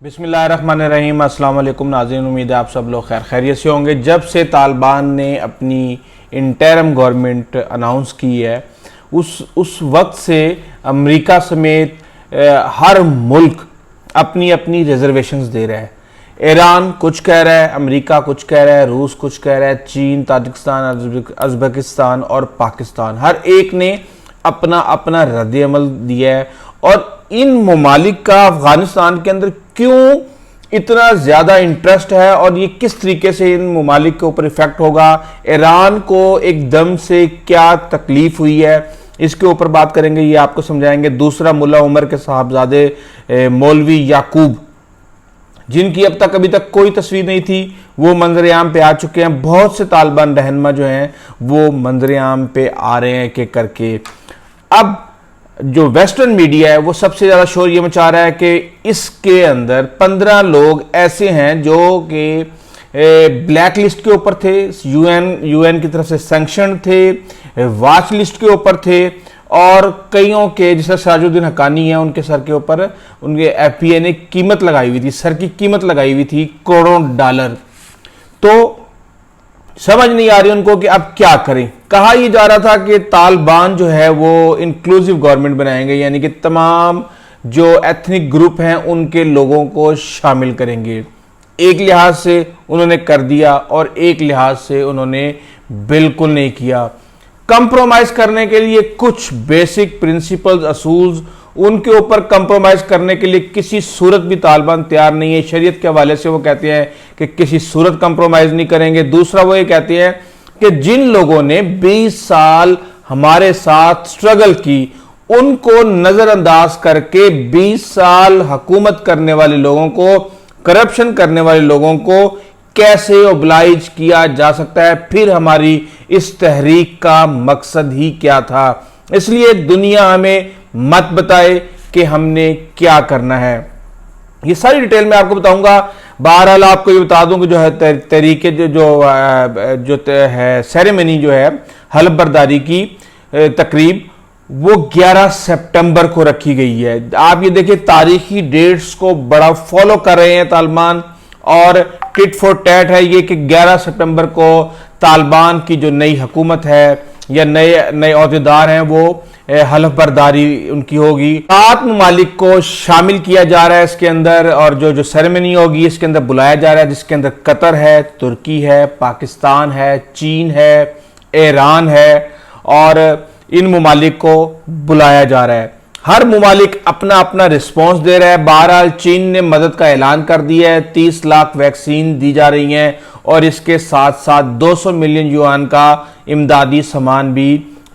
बिस्मिल्लाहिर्रहमानिर्रहीम। अस्सलाम वालेकुम नाज़रीन, उम्मीद है आप सब लोग खैरियत से होंगे। जब से तालिबान ने अपनी इंटरिम गवर्नमेंट अनाउंस की है उस वक्त से अमेरिका समेत हर मुल्क अपनी अपनी रिजर्वेशंस दे रहा है। ईरान कुछ कह रहा है, अमेरिका कुछ कह रहा है, रूस कुछ कह रहा है, चीन, ताजिकिस्तान, उज़्बेकिस्तान और पाकिस्तान, हर एक ने अपना अपना रद्द-ए-अमल दिया है। और इन ममालिक का अफगानिस्तान के अंदर क्यों इतना ज़्यादा इंटरेस्ट है और ये किस तरीके से इन ममालिक के ऊपर इफेक्ट होगा, ईरान को एकदम से क्या तकलीफ हुई है, इसके ऊपर बात करेंगे, ये आपको समझाएंगे। दूसरा, मुल्ला उमर के साहबजादे मौलवी याकूब, जिनकी अब तक अभी तक कोई तस्वीर नहीं थी, वो मंजर-ए-आम पे आ चुके हैं। बहुत से तालिबान रहनुमा जो हैं वो मंजर-ए-आम पे आ रहे हैं कि करके। अब जो वेस्टर्न मीडिया है वो सबसे ज़्यादा शोर ये मचा रहा है कि इसके अंदर 15 लोग ऐसे हैं जो कि ब्लैक लिस्ट के ऊपर थे, यूएन की तरफ से सैंक्शन थे, वाच लिस्ट के ऊपर थे, और कईयों के, जैसे साजुद्दीन हक्कानी है, उनके सर के ऊपर उनके एफबीआई ने कीमत लगाई हुई थी, सर की कीमत लगाई हुई थी करोड़ों डॉलर। तो समझ नहीं आ रही उनको कि अब क्या करें। कहा यह जा रहा था कि तालिबान जो है वो इंक्लूसिव गवर्नमेंट बनाएंगे, यानी कि तमाम जो एथनिक ग्रुप हैं उनके लोगों को शामिल करेंगे। एक लिहाज से उन्होंने कर दिया और एक लिहाज से उन्होंने बिल्कुल नहीं किया। कंप्रोमाइज करने के लिए कुछ बेसिक प्रिंसिपल्स, असूल्स, उनके ऊपर कंप्रोमाइज करने के लिए किसी सूरत भी तालिबान तैयार नहीं है। शरीयत के हवाले से वो कहते हैं कि किसी सूरत कंप्रोमाइज नहीं करेंगे। दूसरा, वो ये कहते हैं कि जिन लोगों ने 20 साल हमारे साथ स्ट्रगल की, उनको नजरअंदाज करके 20 साल हुकूमत करने वाले लोगों को, करप्शन करने वाले लोगों को कैसे ओब्लाइज किया जा सकता है। फिर हमारी इस तहरीक का मकसद ही क्या था। इसलिए दुनिया हमें मत बताए कि हमने क्या करना है। ये सारी डिटेल में आपको बताऊंगा। बहरहाल आपको ये बता दूं कि जो है तरीके जो है सेरेमनी जो है हल्फ बर्दारी की तकरीब, वो 11 सितंबर को रखी गई है। आप ये देखिए, तारीखी डेट्स को बड़ा फॉलो कर रहे हैं तालिबान, और टिट फॉर टैट है ये कि 11 सितंबर को तालिबान की जो नई हुकूमत है या नए अहदेदार हैं वो हल्फ बर्दारी उनकी होगी। 7 ममालिक को शामिल किया जा रहा है इसके अंदर, और जो सेरेमनी होगी इसके अंदर बुलाया जा रहा है, जिसके अंदर कतर है, तुर्की है, पाकिस्तान है, चीन है, ईरान है, और इन ममालिक को बुलाया जा रहा है। हर ममालिक अपना अपना रिस्पॉन्स दे रहा है। बहरहाल चीन ने मदद का ऐलान कर दिया है, 30 लाख वैक्सीन दी जा रही हैं, और इसके साथ साथ 200 मिलियन युआन का इमदादी सामान भी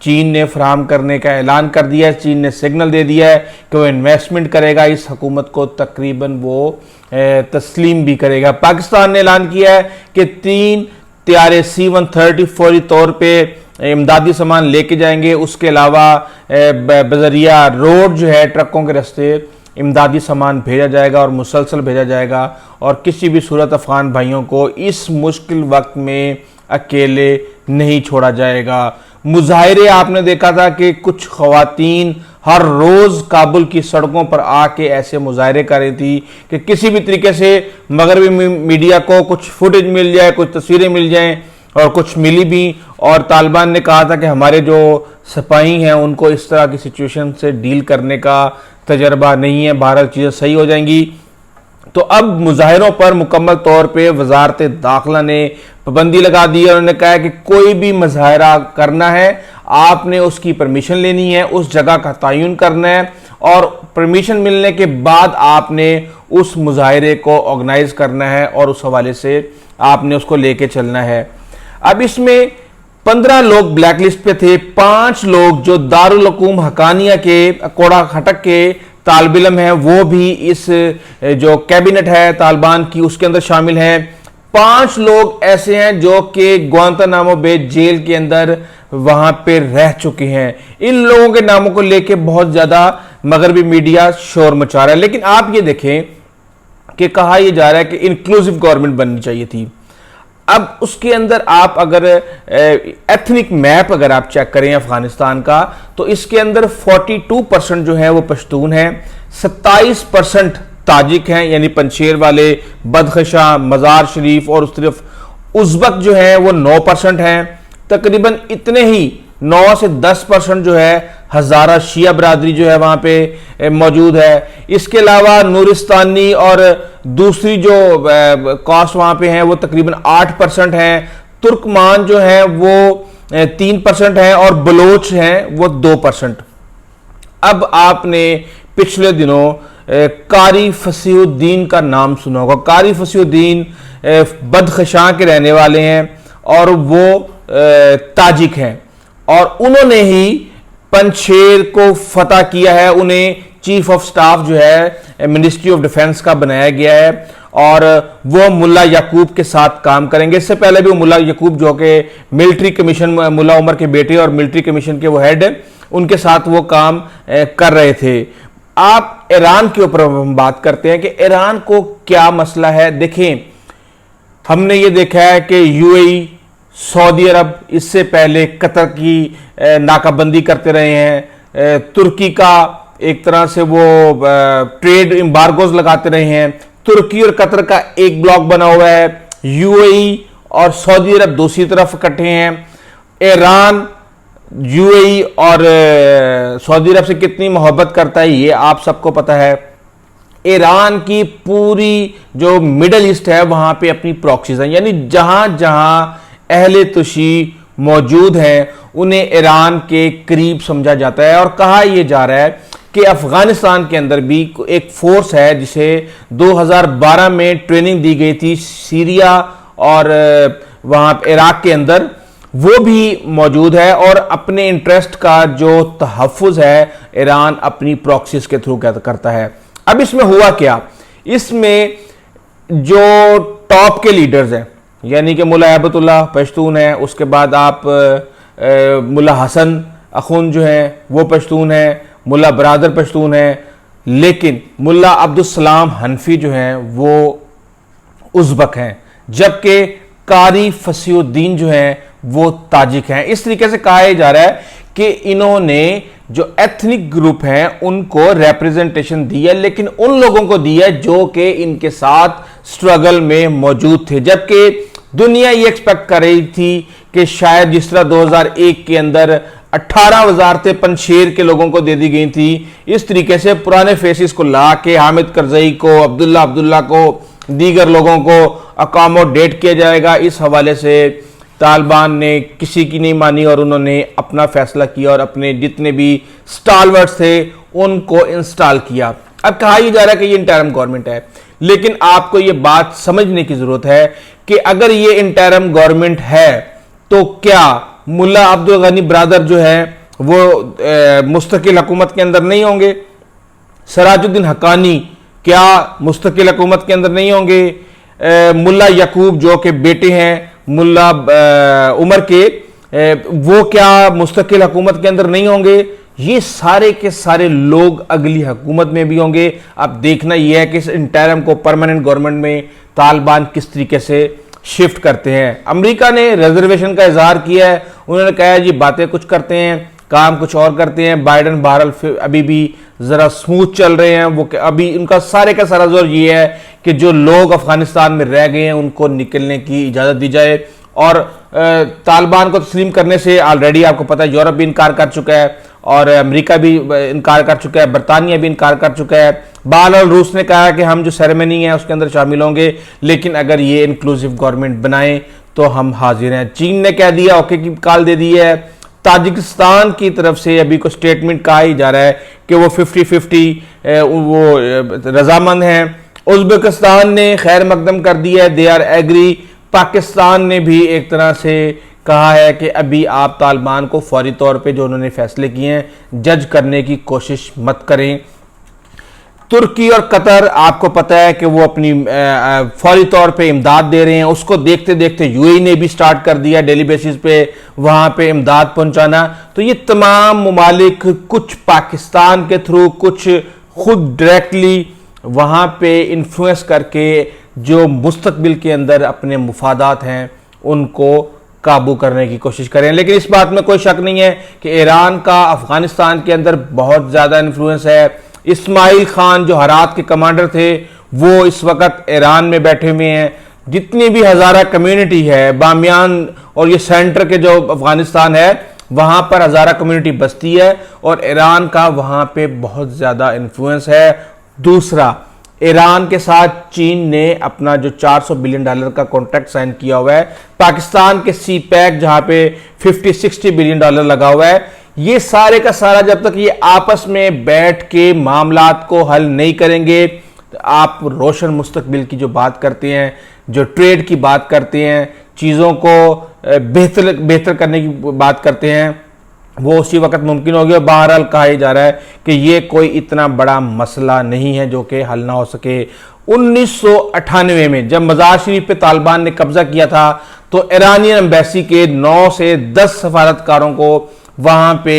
चीन ने फराहम करने का ऐलान कर दिया है। चीन ने सिग्नल दे दिया है कि वो इन्वेस्टमेंट करेगा इस हुकूमत को, तकरीबन वो तस्लीम भी करेगा। पाकिस्तान ने ऐलान किया है कि 3 त्यारे C-130 फौरी तौर पे इमदादी सामान लेके जाएंगे। उसके अलावा बजरिया रोड जो है, ट्रकों के रास्ते इमदादी सामान भेजा जाएगा और मुसलसल भेजा जाएगा, और किसी भी सूरत अफगान भाइयों को इस मुश्किल वक्त में अकेले नहीं छोड़ा जाएगा। मुजाहिरे आपने देखा था कि कुछ खवातीन हर रोज काबुल की सड़कों पर आके ऐसे मुजाहिरे कर रही थी कि किसी भी तरीके से मगरबी मीडिया को कुछ फुटेज मिल जाए, कुछ तस्वीरें मिल जाएं, और कुछ मिली भी। और तालिबान ने कहा था कि हमारे जो सिपाही हैं उनको इस तरह की सिचुएशन से डील करने का तजर्बा नहीं है, बहरहाल चीज़ें सही हो जाएंगी। तो अब मुजाहिरों पर मुकम्मल तौर पे वजारत दाखिला ने पाबंदी लगा दी है। उन्होंने कहा है कि कोई भी मुजाहिरा करना है, आपने उसकी परमिशन लेनी है, उस जगह का तयन करना है, और परमिशन मिलने के बाद आपने उस मुजाहिरे को ऑर्गेनाइज करना है, और उस हवाले से आपने उसको लेके चलना है। अब इसमें 15 लोग ब्लैक लिस्ट पे थे, 5 लोग जो दारुल हुकूम हक्कानिया के कोड़ा खटक के तालिब इल्म है, वो भी इस जो कैबिनेट है तालिबान की उसके अंदर शामिल हैं। 5 लोग ऐसे हैं जो कि ग्वांतानामो बे जेल के अंदर वहां पे रह चुके हैं। इन लोगों के नामों को लेके बहुत ज्यादा मगरबी मीडिया शोर मचा रहा है। लेकिन आप ये देखें कि कहा यह जा रहा है कि इंक्लूसिव गवर्नमेंट बननी चाहिए थी। अब उसके अंदर आप अगर एथनिक मैप अगर आप चेक करें अफगानिस्तान का, तो इसके अंदर 42% जो है वो पश्तून है, 27% ताजिक हैं, यानी पंशेर वाले, बदखशां, मज़ार शरीफ और उस तरफ उज़्बक जो है वो 9% हैं। तकरीबन इतने ही 9 से 10% जो है हज़ारा शिया बरादरी जो है वहाँ पे मौजूद है। इसके अलावा नूरिस्तानी और दूसरी जो कास्ट वहाँ पे हैं वो तकरीबन 8% हैं। तुर्कमान जो है वो 3% हैं और बलोच हैं वो 2%। अब आपने पिछले दिनों कारी फसीहुद्दीन का नाम सुना होगा। कारी फसीहुद्दीन बदखशां के रहने वाले हैं और वो ताजिक हैं और उन्होंने ही पंशेर को फतह किया है। उन्हें चीफ ऑफ स्टाफ जो है मिनिस्ट्री ऑफ डिफेंस का बनाया गया है और वो मुल्ला याकूब के साथ काम करेंगे। इससे पहले भी मुल्ला याकूब जो कि मिलिट्री कमीशन, मुल्ला उमर के बेटे और मिलिट्री कमीशन के वो हेड हैं, उनके साथ वो काम कर रहे थे। आप ईरान के ऊपर हम बात करते हैं कि ईरान को क्या मसला है। देखें, हमने ये देखा है कि यूएई, सऊदी अरब, इससे पहले कतर की नाकाबंदी करते रहे हैं। तुर्की का एक तरह से वो ट्रेड एम्बार्गोज लगाते रहे हैं। तुर्की और कतर का एक ब्लॉक बना हुआ है। यूएई और सऊदी अरब दूसरी तरफ इकट्ठे हैं। ईरान यूएई और सऊदी अरब से कितनी मोहब्बत करता है ये आप सबको पता है। ईरान की पूरी जो मिडल ईस्ट है वहां पे अपनी प्रॉक्सीज हैं, यानी जहां जहां अहले तुशी मौजूद हैं उन्हें ईरान के करीब समझा जाता है। और कहा यह जा रहा है कि अफगानिस्तान के अंदर भी एक फोर्स है जिसे 2012 में ट्रेनिंग दी गई थी सीरिया और वहां इराक के अंदर, वो भी मौजूद है और अपने इंटरेस्ट का जो तहफ़्फ़ुज़ है ईरान अपनी प्रॉक्सीज के थ्रू करता है। अब इसमें हुआ क्या, इसमें जो टॉप के लीडर्स हैं यानी कि मुल्ला हैबतुल्लाह पश्तून है, उसके बाद आप मुल्ला हसन अखुन जो हैं वो पश्तून हैं, मुल्ला बरादर पश्तून हैं, लेकिन मुल्ला अब्दुस्सलाम हनफी जो हैं वो उज़्बक हैं, जबकि कारी फसीहुद्दीन जो हैं वो ताजिक हैं। इस तरीके से कहा जा रहा है कि इन्होंने जो एथनिक ग्रुप हैं उनको रिप्रेजेंटेशन दी है, लेकिन उन लोगों को दी है जो कि इनके साथ स्ट्रगल में मौजूद थे। जबकि दुनिया ये एक्सपेक्ट कर रही थी कि शायद जिस तरह 2001 के अंदर 18 वजारतें पंशेर के लोगों को दे दी गई थी, इस तरीके से पुराने फेसिस को ला के हामिद करजई को, अब्दुल्ला को, दीगर लोगों को अकोमोडेट किया जाएगा। इस हवाले से तालिबान ने किसी की नहीं मानी और उन्होंने अपना फैसला किया और अपने जितने भी स्टालवर्ड्स थे उनको इंस्टॉल किया। अब कहा यह जा रहा है कि ये इंटरिम गवर्नमेंट है, लेकिन आपको ये बात समझने की जरूरत है कि अगर ये इंटरिम गवर्नमेंट है तो क्या मुल्ला अब्दुल गनी ब्रदर जो है वो मुस्तकिल हुकूमत के अंदर नहीं होंगे? सराजुद्दीन हक्कानी क्या मुस्तकिल हुकूमत के अंदर नहीं होंगे? मुल्ला याकूब जो कि बेटे हैं मुल्ला उमर के, वो क्या मुस्तकिल हुकूमत के अंदर नहीं होंगे? ये सारे के सारे लोग अगली हुकूमत में भी होंगे। अब देखना यह है कि इस इंटरिम को परमानेंट गवर्नमेंट में तालिबान किस तरीके से शिफ्ट करते हैं। अमेरिका ने रिजर्वेशन का इजहार किया है, उन्होंने कहा है जी बातें कुछ करते हैं काम कुछ और करते हैं। बाइडन बहरहाल अभी भी जरा स्मूथ चल रहे हैं, वो अभी उनका सारे का सारा जोर ये है कि जो लोग अफगानिस्तान में रह गए हैं उनको निकलने की इजाजत दी जाए। और तालिबान को तस्लीम करने से ऑलरेडी आपको पता है यूरोप भी इनकार कर चुका है और अमेरिका भी इनकार कर चुका है, बरतानिया भी इनकार कर चुका है। बहरहाल रूस ने कहा कि हम जो सेरेमनी है उसके अंदर शामिल होंगे, लेकिन अगर ये इंक्लूसिव गवर्नमेंट बनाएं तो हम हाजिर हैं। चीन ने कह दिया, ओके की कॉल दे दी है। ताजिकिस्तान की तरफ से अभी को स्टेटमेंट कहा ही जा रहा है कि वो 50-50 वो रजामंद हैं। उज़्बेकिस्तान ने खैर मकदम कर दिया है, दे आर एग्री। पाकिस्तान ने भी एक तरह से कहा है कि अभी आप तालिबान को फौरी तौर पे जो उन्होंने फैसले किए हैं जज करने की कोशिश मत करें। तुर्की और कतर आपको पता है कि वो अपनी फौरी तौर पे इमदाद दे रहे हैं, उसको देखते देखते यूएई ने भी स्टार्ट कर दिया डेली बेसिस पे वहां पे इमदाद पहुंचाना। तो ये तमाम ममालिक कुछ पाकिस्तान के थ्रू, कुछ खुद डायरेक्टली वहां पे इन्फ्लुएंस करके जो मुस्तकबिल के अंदर अपने मुफादात हैं उनको काबू करने की कोशिश करें। लेकिन इस बात में कोई शक नहीं है कि ईरान का अफगानिस्तान के अंदर बहुत ज़्यादा इन्फ्लुएंस है। इस्माइल खान जो हरात के कमांडर थे वो इस वक्त ईरान में बैठे हुए हैं। जितनी भी हज़ारा कम्युनिटी है, बामियान और ये सेंटर के जो अफगानिस्तान है वहाँ पर हज़ारा कम्युनिटी बसती है और ईरान का वहाँ पे बहुत ज़्यादा इन्फ्लुएंस है। दूसरा, ईरान के साथ चीन ने अपना जो $400 बिलियन का कॉन्ट्रैक्ट साइन किया हुआ है, पाकिस्तान के सी पैक जहाँ पे $50-60 बिलियन लगा हुआ है, ये सारे का सारा जब तक ये आपस में बैठ के मामलात को हल नहीं करेंगे, आप रोशन मुस्तकबिल की जो बात करते हैं, जो ट्रेड की बात करते हैं, चीज़ों को बेहतर करने की बात करते हैं, वो उसी वक्त मुमकिन होगी। और बहरहाल कहा जा रहा है कि ये कोई इतना बड़ा मसला नहीं है जो कि हल ना हो सके। 1998 में जब मज़ार शरीफ पे तालिबान ने कब्जा किया था तो ईरानियन एम्बेसी के 9 से 10 सफारतकारों को वहाँ पे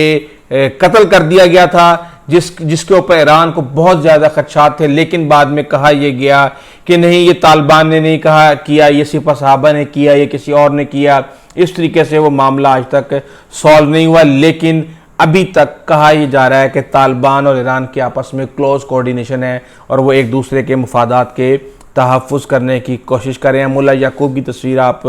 कत्ल कर दिया गया था, जिसके ऊपर ईरान को बहुत ज़्यादा खदशात थे। लेकिन बाद में कहा यह गया कि नहीं, ये तालिबान ने नहीं किया, ये सिपा साहबा ने किया, ये किसी और ने किया। इस तरीके से वो मामला आज तक सॉल्व नहीं हुआ। लेकिन अभी तक कहा यह जा रहा है कि तालिबान और ईरान के आपस में क्लोज कोऑर्डिनेशन है और वो एक दूसरे के मुफादात के तहफ़्फ़ुज़ करने की कोशिश कर रहे हैं। मुल्ला याकूब की तस्वीर आप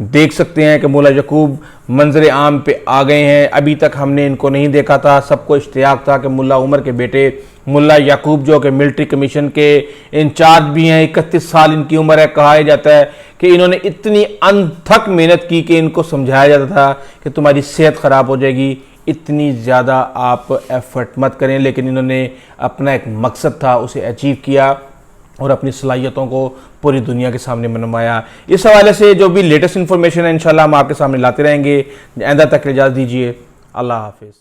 देख सकते हैं कि मुल्ला याकूब मंजर आम पे आ गए हैं। अभी तक हमने इनको नहीं देखा था, सबको इश्तियाक था कि मुल्ला उमर के बेटे मुल्ला याकूब जो कि मिलिट्री कमीशन के इंचार्ज भी हैं, 31 साल इनकी उम्र है। कहा जाता है कि इन्होंने इतनी अनथक मेहनत की कि इनको समझाया जाता था कि तुम्हारी सेहत ख़राब हो जाएगी, इतनी ज़्यादा आप एफर्ट मत करें। लेकिन इन्होंने अपना एक मकसद था उसे अचीव किया और अपनी सलाहियतों को पूरी दुनिया के सामने मनवाया। इस हवाले से जो भी लेटेस्ट इन्फॉर्मेशन है इंशाल्लाह हम आपके सामने लाते रहेंगे। आइंदा तक इजाज़त दीजिए। अल्लाह हाफिज़।